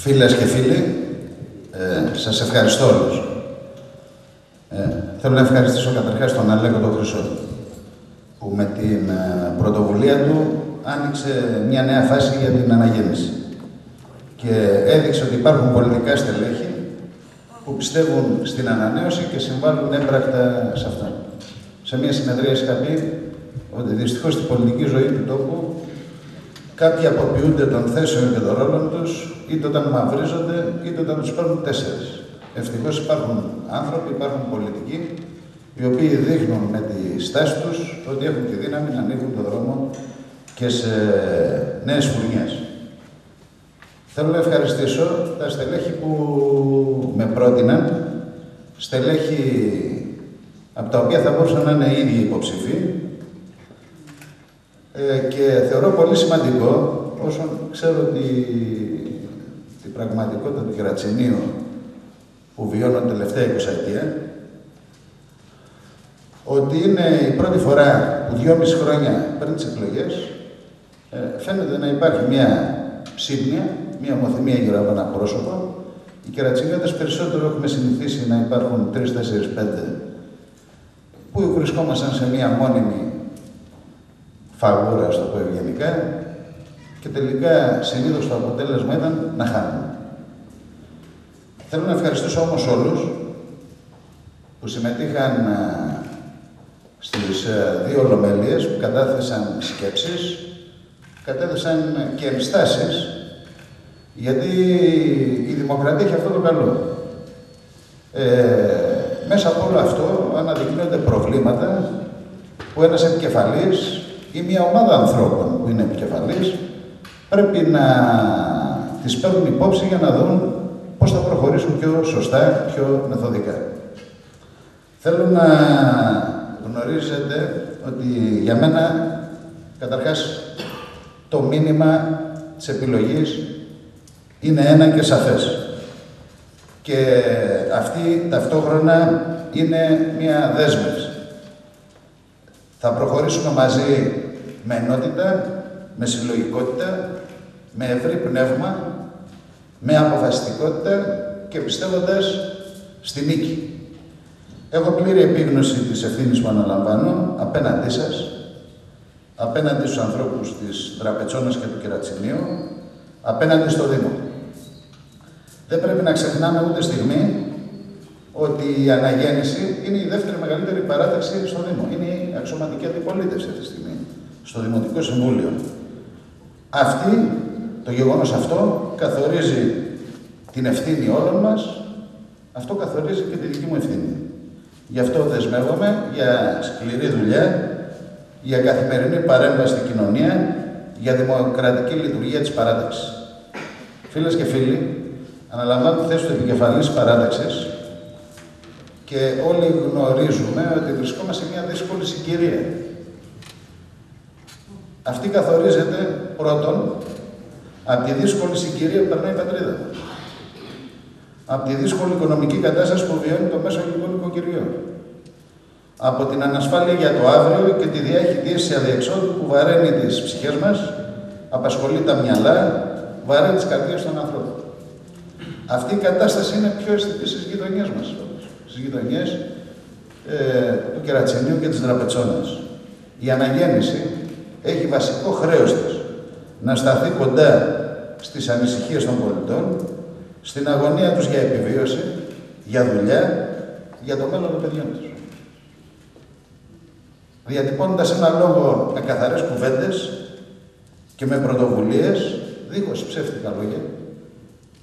Φίλες και φίλοι, σας ευχαριστώ όλους. Θέλω να ευχαριστήσω καταρχάς τον Αλέκο τον Χρυσό, που με την πρωτοβουλία του άνοιξε μια νέα φάση για την αναγέννηση και έδειξε ότι υπάρχουν πολιτικά στελέχη που πιστεύουν στην ανανέωση και συμβάλλουν έμπρακτα σε αυτά. Σε μια συνεδρία είχα πει ότι δυστυχώς στην πολιτική ζωή του τόπου κάποιοι αποποιούνται των θέσεων και των ρόλων τους, είτε όταν μαυρίζονται, είτε όταν τους παίρνουν τέσσερις. Ευτυχώς υπάρχουν άνθρωποι, υπάρχουν πολιτικοί, οι οποίοι δείχνουν με τη στάση τους ότι έχουν τη δύναμη να ανοίγουν τον δρόμο και σε νέες φουρνιές. Θέλω να ευχαριστήσω τα στελέχη που με πρότειναν, στελέχη από τα οποία θα μπορούσαν να είναι οι ίδιοι υποψηφοί, και θεωρώ πολύ σημαντικό, όσον ξέρω ότι την πραγματικότητα του Κερατσινίου που βιώνω την τελευταία 20 ετία, ότι είναι η πρώτη φορά που 2,5 χρόνια πριν τις εκλογές φαίνεται να υπάρχει μια ψύχνοια, μια ομοθυμία γύρω από ένα πρόσωπο. Οι Κερατσινιώτες περισσότερο έχουμε συνηθίσει να υπάρχουν 3, 4, 5 που βρισκόμασταν σε μια μόνιμη φαγούρα, στο πω ευγενικά, και τελικά συνήθως το αποτέλεσμα ήταν να χάνουμε. Θέλω να ευχαριστήσω όμως όλους που συμμετείχαν στις 2 ολομέλειες, που κατάθεσαν σκέψεις, κατέθεσαν και ενστάσεις, γιατί η δημοκρατία έχει αυτό το καλό. Μέσα από όλο αυτό αναδεικνύονται προβλήματα που ένας επικεφαλής ή μια ομάδα ανθρώπων που είναι επικεφαλής πρέπει να τις παίρνουν υπόψη για να δουν πώς θα προχωρήσουν πιο σωστά, πιο μεθοδικά. Θέλω να γνωρίζετε ότι για μένα, καταρχάς, το μήνυμα της επιλογής είναι ένα και σαφές. Και αυτή ταυτόχρονα είναι μια δέσμευση. Θα προχωρήσουμε μαζί με ενότητα, με συλλογικότητα, με ευρύ πνεύμα, με αποφασιστικότητα και πιστεύοντας στη νίκη. Έχω πλήρη επίγνωση της ευθύνης που αναλαμβάνω απέναντί σας, απέναντι στους ανθρώπους της Δραπετσόνας και του Κερατσινίου, απέναντι στο Δήμο. Δεν πρέπει να ξεχνάμε ούτε στιγμή ότι η αναγέννηση είναι η δεύτερη μεγαλύτερη παράταξη στο Δήμο. Είναι η αξιωματική αντιπολίτευση αυτή τη στιγμή, στο Δημοτικό Συμβούλιο. Το γεγονός αυτό καθορίζει την ευθύνη όλων μας, αυτό καθορίζει και τη δική μου ευθύνη. Γι' αυτό δεσμεύομαι για σκληρή δουλειά, για καθημερινή παρέμβαση στην κοινωνία, για δημοκρατική λειτουργία της παράταξης. Φίλες και φίλοι, αναλαμβάνω τη θέση του επικεφαλής παράταξης και όλοι γνωρίζουμε ότι βρισκόμαστε σε μια δύσκολη συγκυρία. Αυτή καθορίζεται πρώτον από τη δύσκολη συγκυρία που περνάει η πατρίδα. Από τη δύσκολη οικονομική κατάσταση που βιώνει το μέσο ελληνικό νοικοκυριό. Από την ανασφάλεια για το αύριο και τη διάχυτη αδιεξόδου που βαραίνει τις ψυχές μας, απασχολεί τα μυαλά, βαραίνει τις καρδιές των ανθρώπων. Αυτή η κατάσταση είναι πιο αισθητή στις γειτονιές μας, στις γειτονιές του Κερατσινίου και της Δραπετσόνας. Η αναγέννηση έχει βασικό χρέος της να σταθεί κοντά στις ανησυχίες των πολιτών, στην αγωνία τους για επιβίωση, για δουλειά, για το μέλλον των παιδιών τους. Διατυπώνοντας ένα λόγο με καθαρές κουβέντες και με πρωτοβουλίες, δίχως ψεύτικα λόγια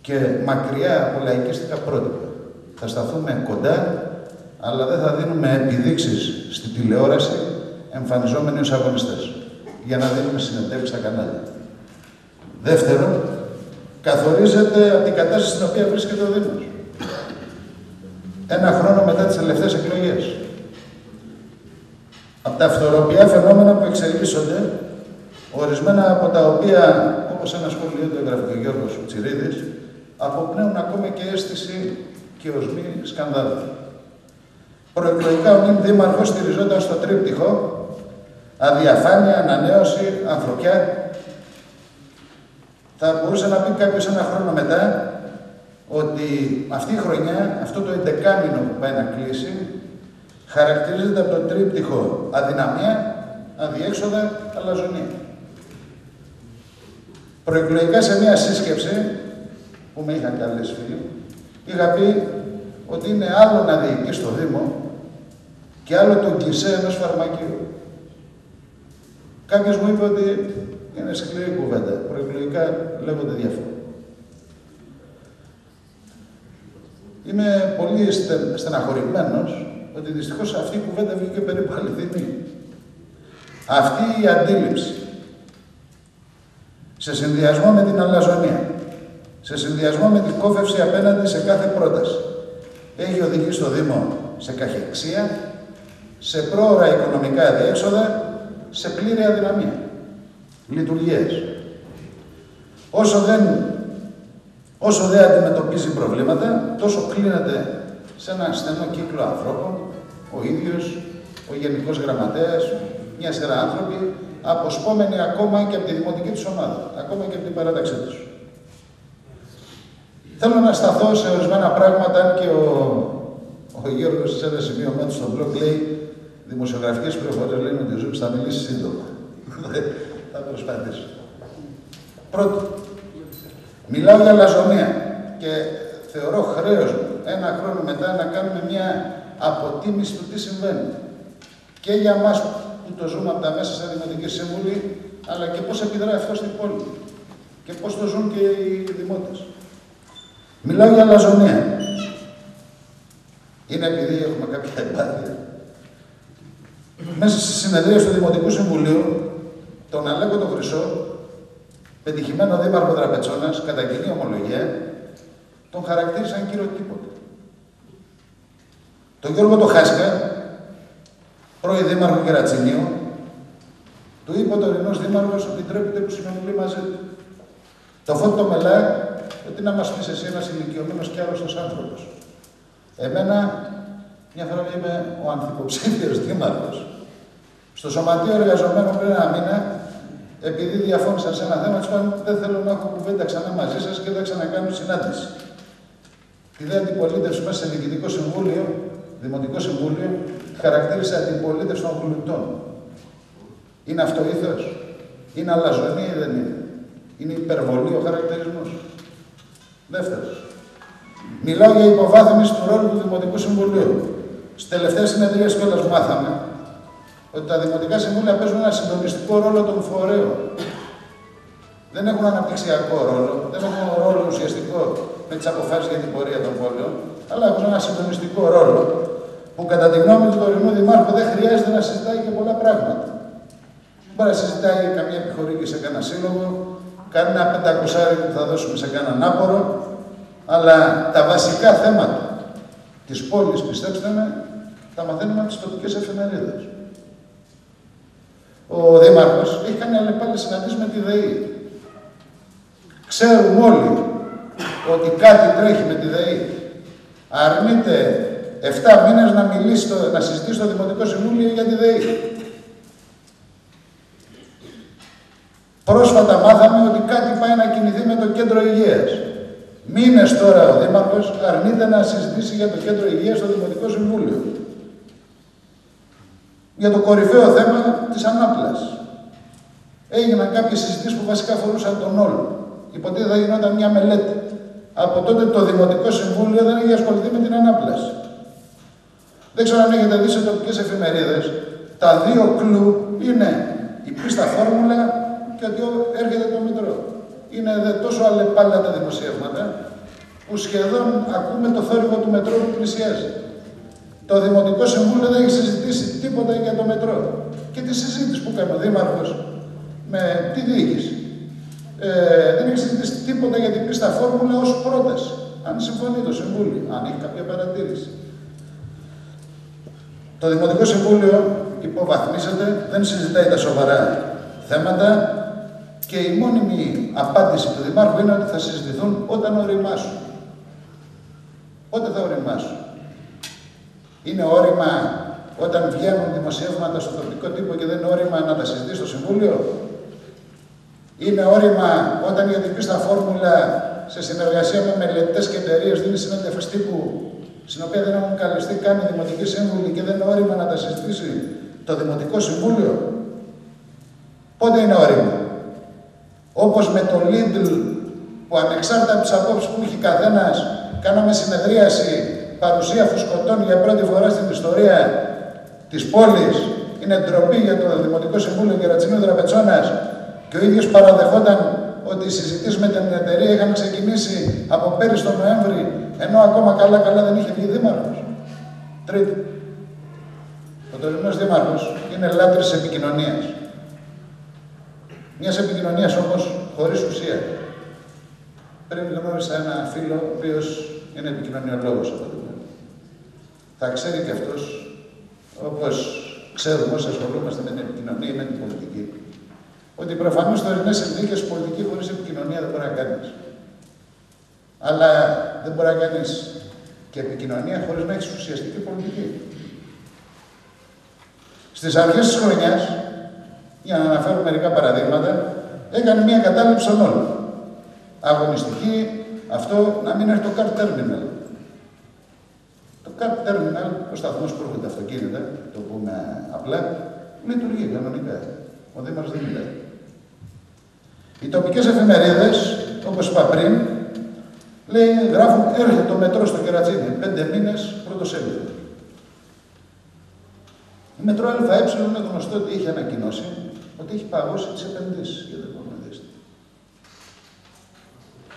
και μακριά από λαϊκίστικα πρότυπα. Θα σταθούμε κοντά, αλλά δεν θα δίνουμε επιδείξεις στη τηλεόραση εμφανιζόμενοι ως αγωνιστές, για να δίνουμε συνεντεύξεις στα κανάλια. Δεύτερον, καθορίζεται από την κατάσταση στην οποία βρίσκεται ο Δήμος. Ένα χρόνο μετά τις τελευταίες εκλογές. Από τα φθοροποιιά φαινόμενα που εξελίσσονται, ορισμένα από τα οποία, όπως ένα σχόλιο του έγραφε ο Γιώργος Τσιρίδης, αποπνέουν ακόμα και αίσθηση και οσμή σκανδάλου. Προεκλογικά ο νυν δήμαρχος στηριζόταν στο τρίπτυχο αδιαφάνεια, ανανέωση, ανθρωπιά. Θα μπορούσε να πει κάποιος ένα χρόνο μετά ότι αυτή η χρονιά, αυτό το 11μηνο που πάει να κλείσει, χαρακτηρίζεται από το τρίπτυχο αδυναμία, αδιέξοδα, αλαζονία. Προεκλογικά σε μια σύσκεψη που με είχαν καλέσει φίλοι, είχα πει ότι είναι άλλο να διοικείς στο Δήμο και άλλο το γκισέ ενός φαρμακείου. Κάποιος μου είπε ότι είναι σκληρή κουβέντα. Προεκλογικά λέγονται διάφορα. Είμαι πολύ στεναχωρημένος ότι δυστυχώς αυτή η κουβέντα βγήκε περίπου αληθινή. Αυτή η αντίληψη, σε συνδυασμό με την αλαζονία, σε συνδυασμό με την κόφευση απέναντι σε κάθε πρόταση, έχει οδηγήσει το Δήμο σε καχυεξία, σε πρόωρα οικονομικά αδιέξοδα, σε πλήρη αδυναμία. Λειτουργίες. Όσο δεν αντιμετωπίζει προβλήματα, τόσο κλείνεται σε ένα στενό κύκλο ανθρώπων, ο ίδιος, ο Γενικός Γραμματέας, μια σειρά άνθρωποι, αποσπόμενοι ακόμα και από τη δημοτική τους ομάδα, ακόμα και από την παράταξή τους. Θέλω να σταθώ σε ορισμένα πράγματα, αν και ο Γιώργος σε ένα σημείο μέτω στο blog λέει δημοσιογραφικές πληροφορίες λένε ότι ο Ζούμπης θα μιλήσει σύντομα. Θα προσπαθήσω. Πρώτον, μιλάω για αλαζονία και θεωρώ χρέος μου ένα χρόνο μετά να κάνουμε μια αποτίμηση του τι συμβαίνει. Και για μας που το ζούμε από τα μέσα στα Δημοτική Σύμβουλη, αλλά και πώς επιδράει αυτό στην πόλη. Και πώς το ζουν και οι δημότες. Μιλάω για αλαζονία. Είναι επειδή έχουμε κάποια εμπάθεια. Μέσα στη συνεδρία του Δημοτικού Συμβουλίου, τον Αλέκο τον Χρυσό, πετυχημένο δήμαρχο Δραπετσόνας, κατά κοινή ομολογία, τον χαρακτήρισαν κύριο τίποτα. Τον Γιώργο το Χάσκα, πρώην δήμαρχο Κερατσινίου, του είπε ο τωρινός δήμαρχος ότι τρέπεται που συνομιλεί μαζί του. Το Φώτη το Μελά, ότι να μας πεις εσύ ένας ηλικιωμένος και άρρωστος άνθρωπος. Εμένα, μια φορά είμαι ο ανθυποψήφιος δήμαρχος. Στο Σωματείο Εργαζομένων πριν ένα μήνα, επειδή διαφώνησαν σε ένα θέμα, τους είπαν δεν θέλω να έχω κουβέντα ξανά μαζί σας και δεν ξανακάνω συνάντηση. Τη δε αντιπολίτευση μέσα σε Διοικητικό Συμβούλιο, Δημοτικό Συμβούλιο, χαρακτήρισε αντιπολίτευση των βουλευτών. Είναι αυτοήθος, είναι αλαζονία ή δεν είναι. Είναι υπερβολή ο χαρακτηρισμός. Δεύτερος. Μιλάω για υποβάθμιση του ρόλου του Δημοτικού Συμβουλίου. Στις τελευταίες συνεδρίες κιόλας μάθαμε ότι τα Δημοτικά Συμβούλια παίζουν ένα συντονιστικό ρόλο των φορέων. Δεν έχουν αναπτυξιακό ρόλο, δεν έχουν ρόλο ουσιαστικό με τις αποφάσεις για την πορεία των πόλεων, αλλά έχουν ένα συντονιστικό ρόλο που κατά τη γνώμη του τωρινού Δημάρχου δεν χρειάζεται να συζητάει και πολλά πράγματα. Δεν μπορεί να συζητάει καμία επιχορήγηση σε κανένα σύλλογο, κανένα 500 που θα δώσουμε σε κανέναν άπορο, αλλά τα βασικά θέματα της πόλης, πιστέψτε με, τα μαθαίνουμε από τις τοπικές εφημερίδες. Ο Δήμαρχος έχει κάνει αλλεπάλληλες συναντήσεις με τη ΔΕΗ. Ξέρουν όλοι ότι κάτι τρέχει με τη ΔΕΗ. Αρνείται 7 μήνες να συζητήσει στο Δημοτικό Συμβούλιο για τη ΔΕΗ. Πρόσφατα μάθαμε ότι κάτι πάει να κινηθεί με το κέντρο υγείας. Μήνες τώρα ο Δήμαρχος αρνείται να συζητήσει για το κέντρο υγείας στο Δημοτικό Συμβούλιο. Για το κορυφαίο θέμα της Ανάπλας. Έγιναν κάποιες συζητήσεις που βασικά αφορούσαν τον όλο. Υποτίθεται θα γινόταν μια μελέτη. Από τότε το Δημοτικό Συμβούλιο δεν έχει ασχοληθεί με την Ανάπλαση. Δεν ξέρω αν έχετε δει σε τοπικές εφημερίδες. Τα δύο κλου είναι η πίστα φόρμουλα και ότι έρχεται το μετρό. Είναι τόσο αλλεπάλληλα τα δημοσιεύματα που σχεδόν ακούμε το θόρυβο του μετρό που πλησιάζει. Το Δημοτικό Συμβούλιο δεν έχει συζητήσει τίποτα για το μετρό. Και τη συζήτηση που έκανε ο Δήμαρχος με τη διοίκηση. Δεν έχει συζητήσει τίποτα για την πίστα φόρμουλα ως πρόταση. Αν συμφωνεί το Συμβούλιο, αν έχει κάποια παρατήρηση. Το Δημοτικό Συμβούλιο υποβαθμίζεται, δεν συζητάει τα σοβαρά θέματα και η μόνιμη απάντηση του Δημάρχου είναι ότι θα συζητηθούν όταν οριμάσουν. Πότε θα οριμάσουν? Είναι όρημα όταν βγαίνουν δημοσιεύματα στο τοπικό τύπο και δεν είναι όρημα να τα συζητήσει στο Συμβούλιο? Είναι όρημα όταν για την πίστα φόρμουλα σε συνεργασία με μελετητές και εταιρείες δίνει συνέντευξη τύπου, στην οποία δεν έχουν καλεστεί καν οι δημοτικοί σύμβουλοι και δεν είναι όριμο να τα συζητήσει το Δημοτικό Συμβούλιο. Πότε είναι όριμο? Όπως με το Lidl, που ανεξάρτητα από τις απόψεις που είχε καθένας, κάναμε συνεδρίαση, παρουσία φουσκωτών για πρώτη φορά στην ιστορία της πόλης. Είναι ντροπή για το Δημοτικό Συμβούλιο Κερατσινίου Δραπετσόνας και ο ίδιος παραδεχόταν ότι οι συζητήσεις με την εταιρεία είχαν ξεκινήσει από πέρυσι τον Νοέμβρη, ενώ ακόμα καλά δεν είχε βγει δήμαρχος. Τρίτο, ο τωρινός δήμαρχος είναι λάτρης επικοινωνίας. Μιας επικοινωνίας όμως χωρίς ουσία. Πριν γνώρισα ένα φίλο, ο οποίος είναι επικοινωνιολόγος από το μένα. Θα ξέρει και αυτός, όπως ξέρουμε όσοι ασχολούμαστε με την επικοινωνία ή με την πολιτική, ότι προφανώς τωρινές συνθήκες πολιτική χωρίς επικοινωνία δεν μπορεί να κάνεις. Αλλά δεν μπορεί να κάνεις και επικοινωνία χωρίς να έχεις ουσιαστική πολιτική. Στις αρχές της χρονιάς, για να αναφέρω μερικά παραδείγματα, έκανε μια κατάληψη των όλων. Αγωνιστική, αυτό να μην έρθει το car terminal. Το car terminal, ο σταθμός που έρχονται αυτοκίνητα, το πούμε απλά, λειτουργεί κανονικά. Ο Δήμαρχος δεν μιλάει. Οι τοπικές εφημερίδες, όπως είπα πριν, λέει, γράφουν, έρχεται το μετρό στο Κερατσίνι, 5 μήνες πρωτοσέλιδο. Η Μετρό ΑΕ είναι γνωστό ότι είχε ανακοινώσει ότι έχει παγώσει τις επενδύσεις για το επόμενο διάστημα.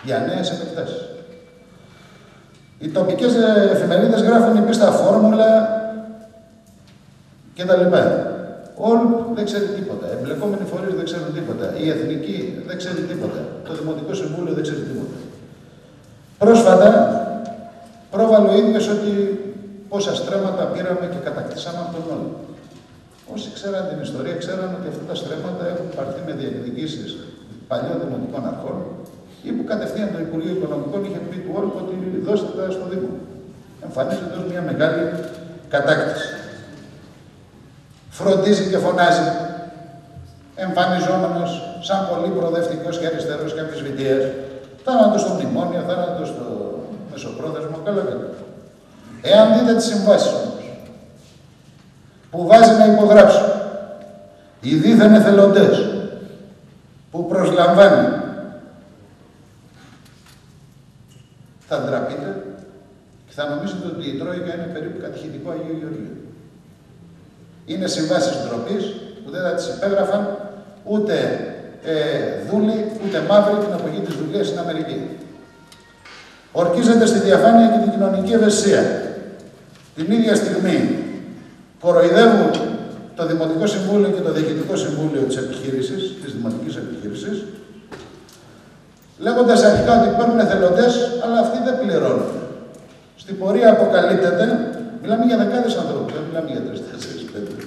Για νέες επεκτάσεις. Οι τοπικές εφημερίδες γράφουν υπίστα φόρμουλα κτλ. Όλοι δεν ξέρει τίποτα. Εμπλεκόμενοι φορείς δεν ξέρουν τίποτα. Η Εθνική δεν ξέρει τίποτα. Το Δημοτικό Συμβούλιο δεν ξέρει τίποτα. Πρόσφατα πρόβαλε ο ίδιος ότι πόσα στρέμματα πήραμε και κατακτήσαμε από τον όλο. Όσοι ξέραν την ιστορία, ξέραν ότι αυτά τα στρέμματα έχουν πάρθει με διεκδικήσεις παλιών δημοτικών αρχών ή που κατευθείαν το Υπουργείο Οικονομικών είχε πει του όλου ότι δώστε τα στο Δήμο. Εμφανίζεται ως μια μεγάλη κατάκτηση. Φροντίζει και φωνάζει, εμφανιζόμενος σαν πολύ προοδευτικός και αριστερός και αμφισβητείας. Θάνατο στο μνημόνιο, θάνατο στο μεσοπρόθεσμο, καλά. Εάν δείτε τις συμβάσεις όμως, που βάζει να υπογράψει οι δίθεν εθελοντές, που προσλαμβάνει, θα ντραπείτε και θα νομίζετε ότι η Τρόικα είναι περίπου κατηχητικό Αγίου Γεωργίου. Είναι συμβάσεις ντροπής που δεν θα τις υπέγραφαν ούτε δούλοι, ούτε μαύροι την εποχή της δουλειάς στην Αμερική. Ορκίζεται στη διαφάνεια και την κοινωνική ευαισθησία. Την ίδια στιγμή κοροϊδεύουν το Δημοτικό Συμβούλιο και το Διοικητικό Συμβούλιο της επιχείρησης, της δημοτικής επιχείρησης, λέγοντας αρχικά ότι παίρνουν εθελοντές, αλλά αυτοί δεν πληρώνουν. Στην πορεία αποκαλύπτεται, μιλάμε για δεκάδες ανθρώπους, δεν μιλάμε για 3, 4, 5.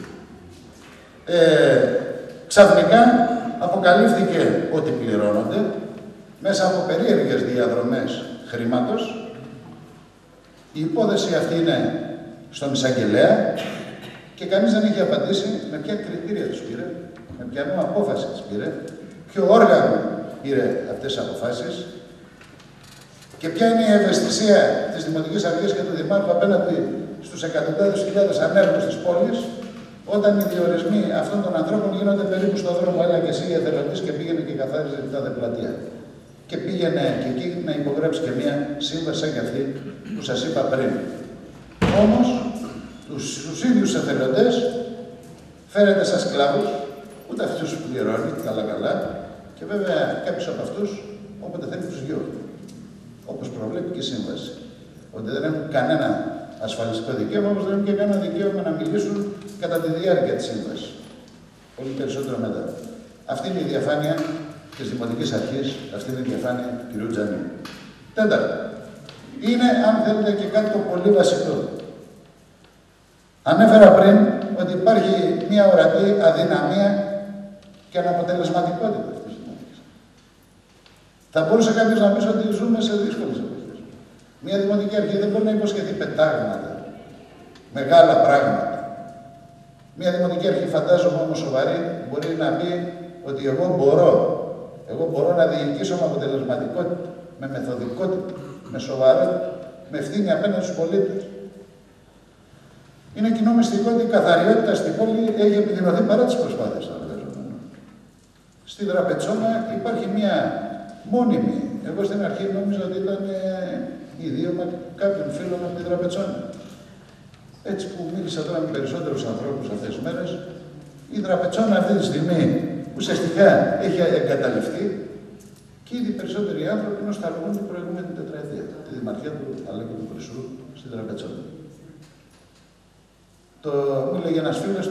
Ξαφνικά αποκαλύφθηκε ότι πληρώνονται μέσα από περίεργες διαδρομές χρήματος. Η υπόθεση αυτή είναι στον εισαγγελέα και κανείς δεν έχει απαντήσει με ποια κριτήρια τους πήρε, με ποια απόφαση τους πήρε, ποιο όργανο πήρε αυτές τις αποφάσεις και ποια είναι η ευαισθησία της Δημοτικής Αρχής και του Δημάρχου απέναντι στους εκατοντάδες χιλιάδες ανέργους της πόλης, όταν οι διορισμοί αυτών των ανθρώπων γίνονται περίπου στον δρόμο, έλα και εσύ εθελοντής και πήγαινε και καθάριζε την τάδε πλατεία. Και πήγαινε και εκεί να υπογράψει και μια σύμβαση σαν και αυτή που σας είπα πριν. Όμως, τους ίδιους εθελοντές φέρετε σαν σκλάβους, ούτε αυτούς τους πληρώνει, καλά, και βέβαια κάποιους από αυτούς, όποτε θέλει τους διώχνει. Όπως προβλέπει και η σύμβαση. Ότι δεν έχουν κανένα ασφαλιστικό δικαίωμα, όμως δεν έχουν και κανένα δικαίωμα να μιλήσουν κατά τη διάρκεια της σύμβασης. Πολύ περισσότερο μετά. Αυτή είναι η διαφάνεια της Δημοτικής Αρχής, αυτή είναι η διαφάνεια του κ. Τζανίου. Τέταρτο. Είναι, αν θέλετε, και κάτι το πολύ βασικό. Ανέφερα πριν ότι υπάρχει μια ορατή αδυναμία και αναποτελεσματικότητα αυτής της δημοτικής. Θα μπορούσε κάποιος να πει ότι ζούμε σε δύσκολες εποχές. Μια δημοτική αρχή δεν μπορεί να υποσχεθεί πετάγματα, μεγάλα πράγματα. Μια δημοτική αρχή, φαντάζομαι όμως σοβαρή, μπορεί να πει ότι εγώ μπορώ να διοικήσω με αποτελεσματικότητα. με μεθοδικότητα, με σοβαρότητα, με ευθύνη απέναντι στους πολίτες. Είναι κοινό μυστικό ότι η καθαριότητα στην πόλη έχει επιδεινωθεί παρά τις προσπάθειες των εργαζομένων. Στη Δραπετσόνα υπάρχει μια μόνιμη. Εγώ στην αρχή νόμιζα ότι ήταν ιδίωμα κάποιων φίλων από τη Δραπετσόνα. Έτσι που μίλησα τώρα με περισσότερους ανθρώπους αυτές τις μέρες, η Δραπετσόνα αυτή τη στιγμή ουσιαστικά έχει εγκαταλειφθεί και ήδη περισσότεροι άνθρωποι νοσταλγούν την προηγούμενη τετραετία, τη δημαρχία του Αλέκου του Χρυσού στη Δραπετσόνα. Μου έλεγε ένας φίλος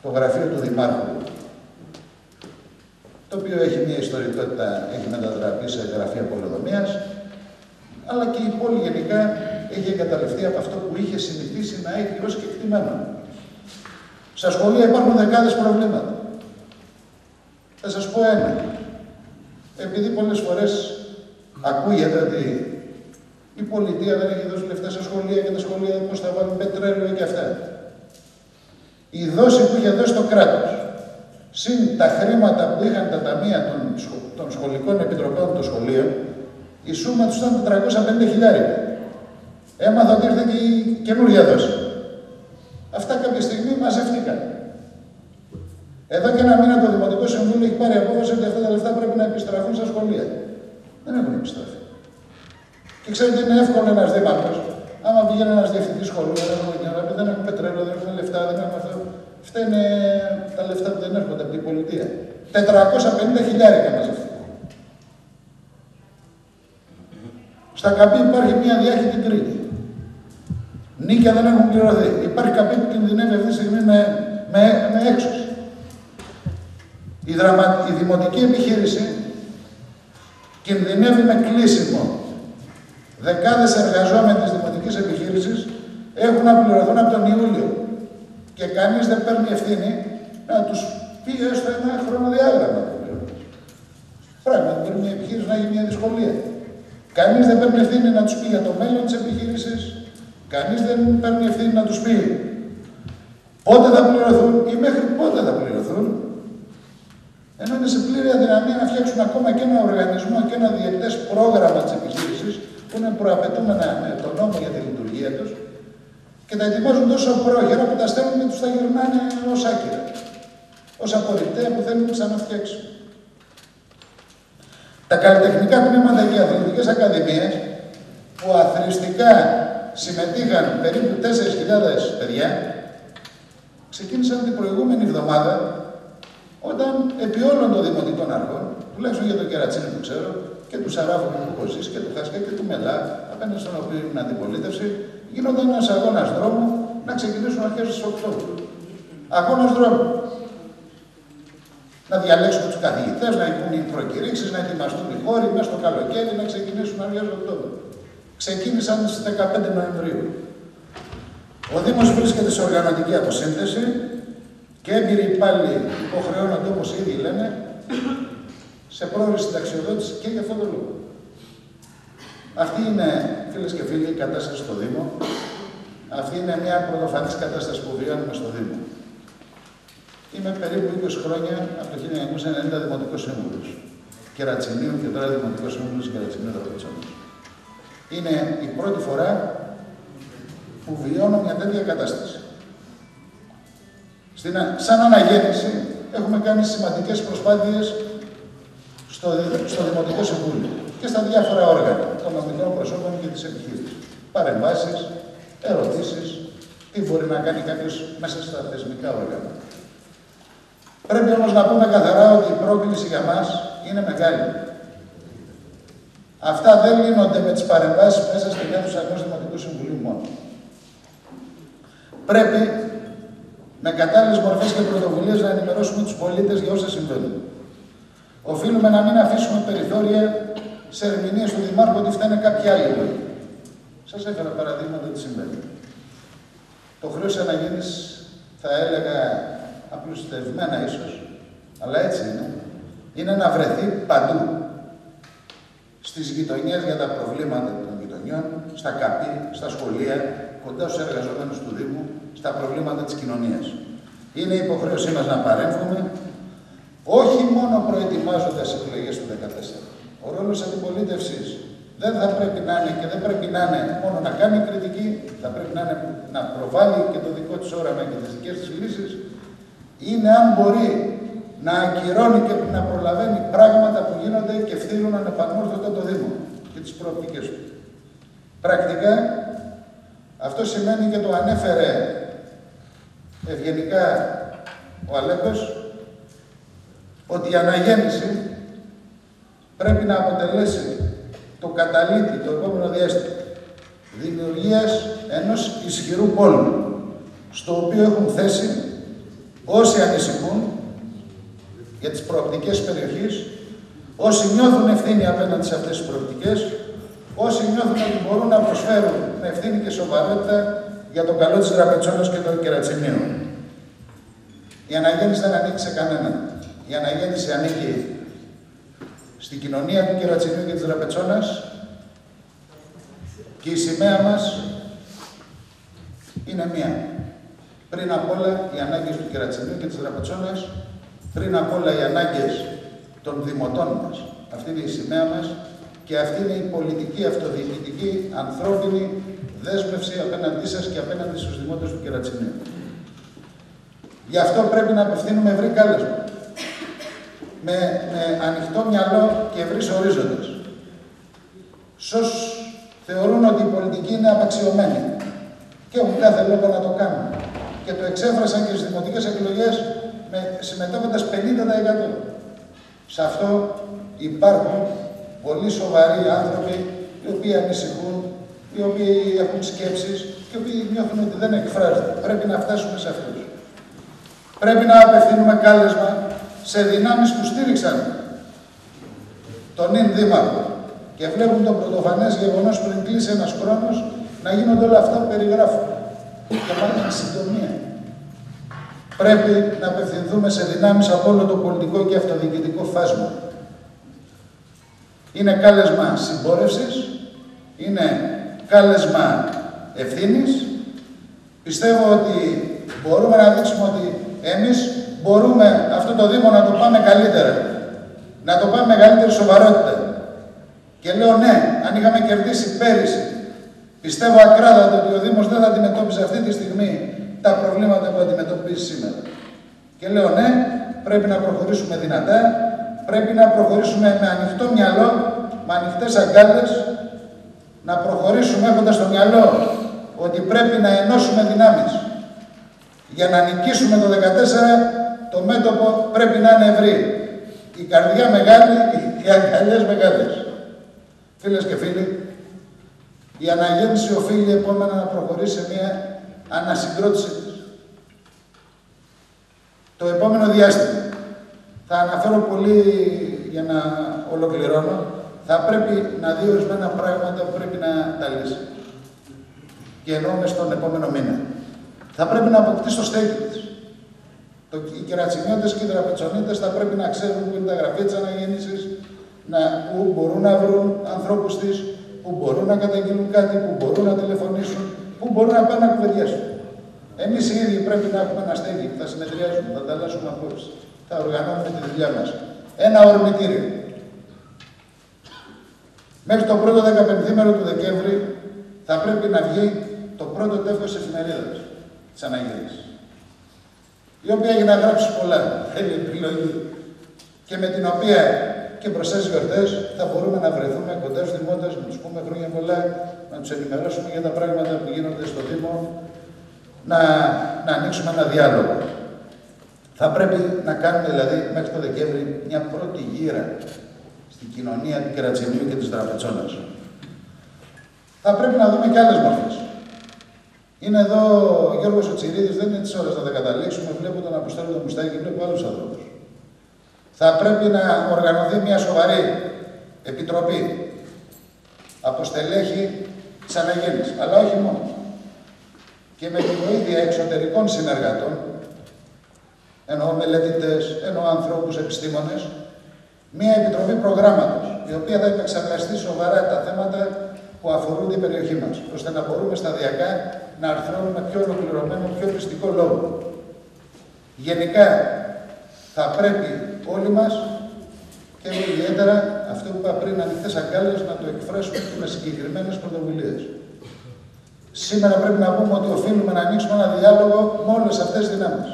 το γραφείο του Δημάρχου, το οποίο έχει μια ιστορικότητα, έχει μετατραπεί σε γραφεία πολεοδομίας, αλλά και η πόλη γενικά έχει εγκαταλειφθεί από αυτό που είχε συνηθίσει να έχει ως κεκτημένο. Στα σχολεία υπάρχουν δεκάδες προβλήματα. Θα σας πω ένα. Επειδή πολλές φορές ακούγεται ότι η πολιτεία δεν έχει δώσει λεφτά στα σχολεία και τα σχολεία πώς θα βάλουν πετρέλαιο και αυτά. Η δόση που είχε δώσει το κράτος, συν τα χρήματα που είχαν τα ταμεία των σχολικών επιτροπών των σχολείων, η σούμα τους ήταν 450.000. Έμαθα ότι ήρθε και η καινούργια δόση. Αυτά κάποια στιγμή μαζεύτηκαν. Εδώ και ένα μήνα το Δημοτικό Συμβούλιο έχει πάρει απόφαση ότι αυτά τα λεφτά πρέπει να επιστραφούν στα σχολεία. Δεν έχουν επιστραφεί. Και ξέρετε, είναι εύκολο ένας δήμαρχος, άμα πηγαίνει ένας διευθυντής σχολείου, δεν έχουν πετρέλαιο, δεν έχουν λεφτά, δεν έχουν αυτό. Αυτά είναι τα λεφτά που δεν έρχονται από την πολιτεία. 450.000 μαζεύτηκαν. Στα ΚΑΠΗ υπάρχει μια διάχυτη τρίτη. Νίκια δεν έχουν πληρωθεί. Υπάρχει ΚΑΠΗ που κινδυνεύει αυτή τη στιγμή με έξωση. Η δημοτική επιχείρηση κινδυνεύει με κλείσιμο. Δεκάδες εργαζόμενοι της δημοτικής επιχείρησης έχουν να πληρωθούν από τον Ιούλιο. Και κανείς δεν παίρνει ευθύνη να τους πει έστω ένα χρονοδιάγραμμα. Πράγματι, μπορεί μια επιχείρηση να έχει μια δυσκολία. Κανείς δεν παίρνει ευθύνη να τους πει για το μέλλον της επιχείρησης. Κανείς δεν παίρνει ευθύνη να τους πει πότε θα πληρωθούν ή μέχρι πότε θα πληρωθούν. Ενώ είναι σε πλήρη αδυναμία να φτιάξουν ακόμα και ένα οργανισμό και ένα διετές πρόγραμμα της επιχείρησης που είναι προαπαιτούμενα με τον νόμο για τη λειτουργία τους και τα ετοιμάζουν τόσο πρόχειρα που τα στέλνουν και τους τα γυρνάνε ως άκυρα. Ως απορριπταία που θέλουν να ξαναφτιάξουν. Τα καλλιτεχνικά τμήματα και οι αθλητικές ακαδημίες που αθροιστικά συμμετείχαν περίπου 4.000 παιδιά ξεκίνησαν την προηγούμενη εβδομάδα όταν επί όλων των δημοτικών αρχών, τουλάχιστον για το Κερατσίνη που ξέρω, και του Σαράφου που έχω ζήσει, και του Χάσκα και του Μελά, απέναντι στον οποίο ήμουν αντιπολίτευση, γίνονταν ένας αγώνας δρόμου να ξεκινήσουν αρχές στις 8. Αγώνας δρόμου. Να διαλέξουν τους καθηγητές, να έχουν οι προκηρύξεις, να ετοιμαστούν οι χώροι μέσα στο καλοκαίρι, να ξεκινήσουν αρχές Οκτώβρη. Ξεκίνησαν στις 15 Νοεμβρίου. Ο Δήμος βρίσκεται σε οργανωτική αποσύνθεση και έμπειροι υπάλληλοι υποχρεώνονται, όπως ήδη λένε, σε πρόορη συνταξιοδότηση και για αυτόν τον λόγο. Αυτή είναι, φίλες και φίλοι, η κατάσταση στο Δήμο. Αυτή είναι μια πρωτοφανής κατάσταση που βιώνουμε στο Δήμο. Είμαι περίπου 20 χρόνια από το 1990 Δημοτικός Σύμβουλος Κερατσινίου και τώρα Δημοτικός Σύμβουλος Κερατσινίου Δραπετσόνης. Είναι η πρώτη φορά που βιώνω μια τέτοια κατάσταση. Σαν αναγέννηση έχουμε κάνει σημαντικές προσπάθειες στο Δημοτικό Συμβούλιο και στα διάφορα όργανα των νομικών προσώπων και της επιχείρησης. Παρεμβάσεις, ερωτήσεις, τι μπορεί να κάνει κάποιος μέσα στα θεσμικά όργανα. Πρέπει όμως να πούμε καθαρά ότι η πρόκληση για μας είναι μεγάλη. Αυτά δεν λύνονται με τις παρεμβάσεις μέσα στην αίθουσα ενός Δημοτικού Συμβουλίου μόνο. Πρέπει με κατάλληλες μορφές και πρωτοβουλίες να ενημερώσουμε τους πολίτες για όσα συμβαίνουν. Οφείλουμε να μην αφήσουμε περιθώρια σε ερμηνείες του Δημάρχου ότι φταίνε κάποιοι άλλοι λόγοι. Σας έφερα παραδείγματα τι συμβαίνει. Το χρέος αναγέννησης, θα έλεγα απλουστευμένα ίσως, αλλά έτσι είναι να βρεθεί παντού. Στις γειτονιές για τα προβλήματα των γειτονιών, στα ΚΑΠΗ, στα σχολεία, κοντά στους εργαζομένους του Δήμου, στα προβλήματα της κοινωνίας. Είναι η υποχρέωσή μας να παρέμβουμε, όχι μόνο προετοιμάζοντας εκλογές του 2014, Ο ρόλος της αντιπολίτευσης δεν θα πρέπει να είναι και δεν πρέπει να είναι μόνο να κάνει κριτική, θα πρέπει να είναι να προβάλλει και το δικό της όραμα και τις δικές της λύσεις, είναι αν μπορεί να ακυρώνει και να προλαβαίνει πράγματα που γίνονται και φθήρουν ανεπανόρθωτα το Δήμο και τις προοπτικές του. Πρακτικά, αυτό σημαίνει και το ανέφερε ευγενικά ο Αλέκος, ότι η αναγέννηση πρέπει να αποτελέσει το καταλήτη, το επόμενο διάστημα δημιουργίας ενός ισχυρού πόλου, στο οποίο έχουν θέση όσοι ανησυχούν για τις προοπτικές της περιοχής, όσοι νιώθουν ευθύνη απέναντι σε αυτές τις προοπτικές, όσοι νιώθουν ότι μπορούν να προσφέρουν με ευθύνη και σοβαρότητα για το καλό της Δραπετσόνας και των Κερατσινίων. Η αναγέννηση δεν ανήκει σε κανέναν. Η αναγέννηση ανήκει στην κοινωνία του Κερατσινίου και της Δραπετσόνας και η σημαία μας είναι μία. Πριν απ' όλα οι ανάγκες του Κερατσινίου και της Δραπετσόνας, πριν απ' όλα οι ανάγκες των δημοτών μας. Αυτή είναι η σημαία μας και αυτή είναι η πολιτική, αυτοδιοικητική, ανθρώπινη δέσμευση απέναντί σας και απέναντι στους δημότες του Κερατσινίου. Γι' αυτό πρέπει να απευθύνουμε ευρύ κάλεσμα. Με ανοιχτό μυαλό και ευρύς ορίζοντες. Σ' όσους θεωρούν ότι η πολιτική είναι απαξιωμένη και έχουν κάθε λόγο να το κάνουν. Και το εξέφρασαν και στις δημοτικές εκλογές συμμετέχοντας 50%. Σε αυτό υπάρχουν πολύ σοβαροί άνθρωποι οι οποίοι ανησυχούν, οι οποίοι έχουν σκέψεις και οι οποίοι νιώθουν ότι δεν εκφράζονται. Πρέπει να φτάσουμε σε αυτούς. Πρέπει να απευθύνουμε κάλεσμα σε δυνάμεις που στήριξαν τον νυν δήμαρχο και βλέπουν το πρωτοφανές γεγονός πριν κλείσει ένας χρόνος να γίνονται όλα αυτά που περιγράφουν. Και μάλιστα συντομία. Πρέπει να απευθυνθούμε σε δυνάμεις από όλο το πολιτικό και αυτοδιοικητικό φάσμα. Είναι κάλεσμα συμπόρευσης, είναι κάλεσμα ευθύνης. Πιστεύω ότι μπορούμε να δείξουμε ότι εμείς μπορούμε αυτό το Δήμο να το πάμε καλύτερα. Να το πάμε με μεγαλύτερη σοβαρότητα. Και λέω ναι, αν είχαμε κερδίσει πέρυσι, πιστεύω ακράδαντα ότι ο Δήμος δεν θα αντιμετώπιζε αυτή τη στιγμή τα προβλήματα που αντιμετωπίζει σήμερα. Και λέω ναι, πρέπει να προχωρήσουμε δυνατά, πρέπει να προχωρήσουμε με ανοιχτό μυαλό, με ανοιχτές αγκάλες, να προχωρήσουμε έχοντας στο μυαλό ότι πρέπει να ενώσουμε δυνάμεις. Για να νικήσουμε το 2014, το μέτωπο πρέπει να είναι ευρύ. Η καρδιά μεγάλη, οι αγκαλιές μεγάλες. Φίλες και φίλοι, η αναγέννηση οφείλει επόμενα να προχωρήσει σε μια ανασυγκρότηση της. Το επόμενο διάστημα, θα αναφέρω πολύ για να ολοκληρώνω, θα πρέπει να δει ορισμένα πράγματα που πρέπει να τα λύσει. Και εννοούμε στον επόμενο μήνα. Θα πρέπει να αποκτήσει το στέκι της. Οι Κερατσινιώτες και οι Δραπετσονίτες θα πρέπει να ξέρουν που είναι τα γραφεία της αναγέννησης, που μπορούν να βρουν ανθρώπους της, που μπορούν να καταγγείλουν κάτι, που μπορούν να τηλεφωνήσουν, που μπορούν να πάνε να κουβεντιάσουν. Εμείς οι ίδιοι πρέπει να έχουμε ένα στέκι, θα συνεδριάζουμε, θα ανταλλάσσουμε απόψεις, θα οργανώνουμε τη δουλειά μας. Ένα ορμητήριο. Μέχρι το πρώτο 15ήμερο του Δεκέμβρη θα πρέπει να βγει το πρώτο τεύχος της εφημερίδας της αναγέννησης, η οποία έχει να γράψει πολλά, θέλει επιλογή και με την οποία και μπροστά στις γιορτές θα μπορούμε να βρεθούμε κοντά στους δημότες, να τους πούμε χρόνια πολλά, να τους ενημερώσουμε για τα πράγματα που γίνονται στο Δήμο, να ανοίξουμε ένα διάλογο. Θα πρέπει να κάνουμε δηλαδή μέχρι το Δεκέμβρη μια πρώτη γύρα στην κοινωνία του Κερατσινίου και της Δραπετσόνας. Θα πρέπει να δούμε και άλλες μορφές. Είναι εδώ ο Γιώργος ο Τσιρίδης, δεν είναι τις ώρες να τα καταλήξουμε. Βλέπω τον Αποστόλη τον Μουστάκη, βλέπω άλλους ανθρώπους. Θα πρέπει να οργανωθεί μια σοβαρή επιτροπή από στελέχη της αναγέννησης, αλλά όχι μόνο. Και με τη βοήθεια εξωτερικών συνεργατών, εννοώ μελετητές, εννοώ ανθρώπους, επιστήμονες, μια επιτροπή προγράμματος, η οποία θα επεξεργαστεί σοβαρά τα θέματα που αφορούν την περιοχή μας, ώστε να μπορούμε σταδιακά να αρθρώνουμε πιο ολοκληρωμένο, πιο πιστικό λόγο. Γενικά, θα πρέπει όλοι μας, Και ιδιαίτερα αυτό που είπα πριν, ανοιχτές αγκάλες, να το εκφράσουμε και με συγκεκριμένες πρωτοβουλίες. Σήμερα πρέπει να πούμε ότι οφείλουμε να ανοίξουμε ένα διάλογο με όλες αυτές τις δυνάμεις.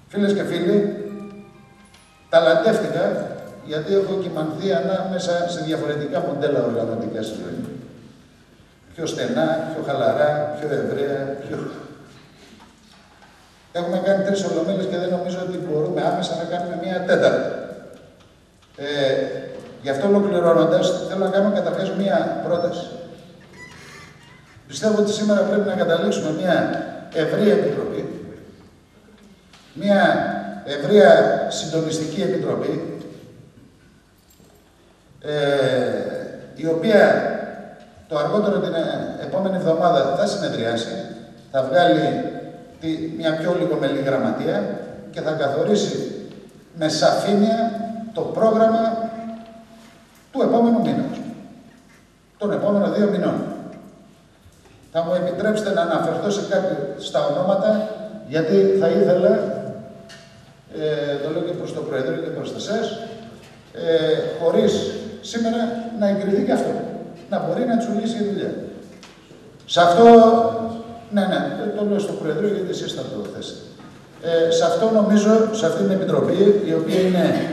Φίλες και φίλοι, ταλαντεύτηκα γιατί έχω κυμανθεί ανάμεσα σε διαφορετικά μοντέλα οργανωτικά στη ζωή. Πιο στενά, πιο χαλαρά, πιο ευραία, πιο... Έχουμε κάνει 3 ολομέλειες και δεν νομίζω ότι μπορούμε άμεσα να κάνουμε μία τέταρτη. Γι' αυτό ολοκληρώνοντας, θέλω να κάνω καταρχάς μία πρόταση. Πιστεύω ότι σήμερα πρέπει να καταλήξουμε μία ευρεία επιτροπή, μία ευρεία συντονιστική επιτροπή, η οποία το αργότερο την επόμενη εβδομάδα θα συνεδριάσει, θα βγάλει μια πιο λιγομελή γραμματεία και θα καθορίσει με σαφήνεια το πρόγραμμα του επόμενου μήνα, των επόμενων 2 μηνών. Θα μου επιτρέψετε να αναφερθώ σε στα ονόματα, γιατί θα ήθελα, το λέω και προς το Προεδρείο και προς εσάς, χωρίς σήμερα να εγκριθεί και αυτό. Να μπορεί να τσουλήσει η δουλειά. Σε αυτό, ναι, το λέω στο Προεδρείο γιατί εσείς θα το θέσετε. Σε αυτό νομίζω, σε αυτή την Επιτροπή, η οποία είναι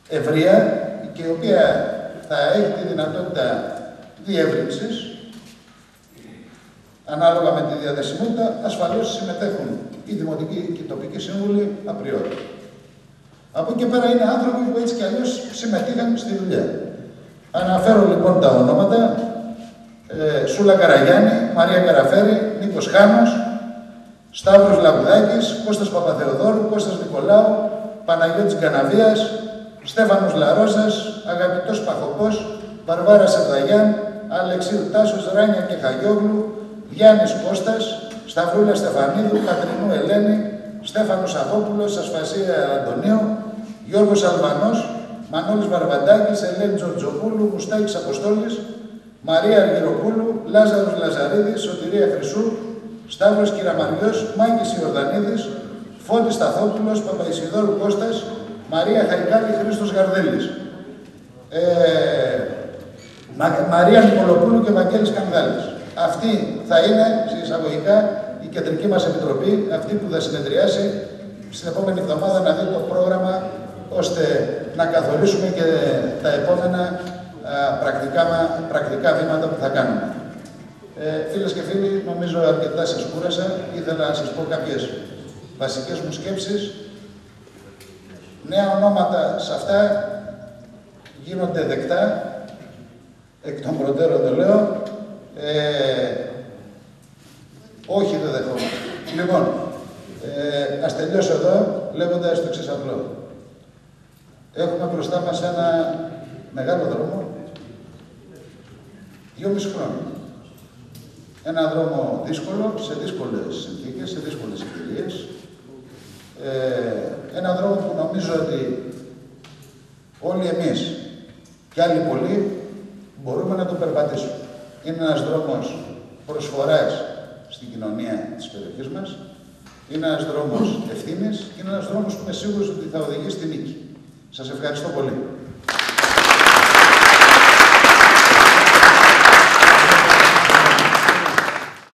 ευρεία και η οποία θα έχει τη δυνατότητα διεύρυνσης, ανάλογα με τη διαδεσιμότητα, ασφαλώς συμμετέχουν οι δημοτικοί και οι τοπικοί σύμβουλοι απριόρι. Από εκεί και πέρα είναι άνθρωποι που έτσι κι αλλιώς συμμετείχαν στη δουλειά. Αναφέρω λοιπόν τα ονόματα: Σούλα Καραγιάννη, Μαρία Καραφέρη, Νίκος Χάνος, Σταύρος Λαγουδάκης, Κώστας Παπαθεοδόρου, Κώστας Νικολάου, Παναγιώτης Γκαναβίας, Στέφανος Λαρόζας, Αγαπητός Παχοπός, Βαρβάρα Σεβδαγιάν, Αλεξίου Τάσος, Ράνια και Χαγιόγλου, Γιάννης Κώστας, Σταυρούλα Στεφανίδου, Κατρινού Ελένη, Στέφανος Αχόπουλος, Ασφασία Αντωνίου, Γιώργος Αλβανός, Μανώλης Βαρβαντάκης, Ελένη Τζορτζοπούλου, Μουστάκης Αποστόλης, Μαρία Αργυροπούλου, Λάζαρος Λαζαρίδης, Σωτηρία Χρυσού, Σταύρος Κυραμαριός, Μάκης Ιορδανίδης, Φώτης Σταθόπουλος, Παπαϊσιδόρου Κώστας, Μαρία Χαρικάλη, Χρήστος Γαρδέλης, Μαρία Νικολοπούλου και Βαγγέλης Κανδάλης. Αυτή θα είναι, σε εισαγωγικά, η κεντρική μας επιτροπή, αυτή που θα συνεδριάσει στην επόμενη εβδομάδα να δει το πρόγραμμα, ώστε να καθορίσουμε και τα επόμενα πρακτικά βήματα που θα κάνουμε. Φίλες και φίλοι, νομίζω αρκετά σας κούρασα. Ήθελα να σας πω κάποιες βασικές μου σκέψεις. Νέα ονόματα σε αυτά γίνονται δεκτά, εκ των προτέρων το λέω. Όχι, δεν δεχόμαστε. Λοιπόν, ας τελειώσω εδώ λέγοντας το εξής απλό. Έχουμε μπροστά μας ένα μεγάλο δρόμο, 2,5 χρόνια. Ένα δρόμο δύσκολο, σε δύσκολες συνθήκες, σε δύσκολες ευκαιρίες. Ένα δρόμο που νομίζω ότι όλοι εμείς και άλλοι πολλοί μπορούμε να τον περπατήσουμε. Είναι ένας δρόμος προσφοράς στην κοινωνία της περιοχής μας. Είναι ένας δρόμος ευθύνης και είναι ένας δρόμος που είμαι σίγουρος ότι θα οδηγήσει στη νίκη. Σας ευχαριστώ πολύ.